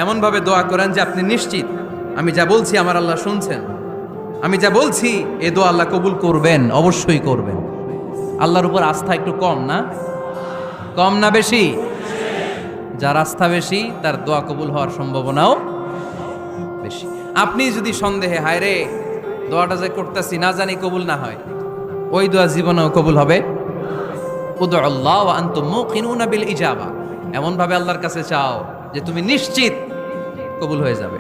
এমনভাবে দোয়া করেন যে আপনি নিশ্চিত আমি যা বলছি আমার আল্লাহ শুনছেন, আমি যা বলছি এ দোয়া আল্লাহ কবুল করবেন, অবশ্যই করবেন। আল্লাহর উপর আস্থা একটু কম না? কম না বেশি? যার আস্থা বেশি তার দোয়া কবুল হওয়ার সম্ভাবনাও বেশি। আপনি যদি সন্দেহে হায় রে দোয়াটা যে করতেছি না জানি কবুল না হয়, ওই দোয়া জীবনেও কবুল হবে? উদু আল্লাহ ওয়া আনতুম মুকিনুনা বিল ইজাবা, এমন ভাবে আল্লাহর কাছে চাও যে তুমি নিশ্চিত কবুল হয়ে যাবে।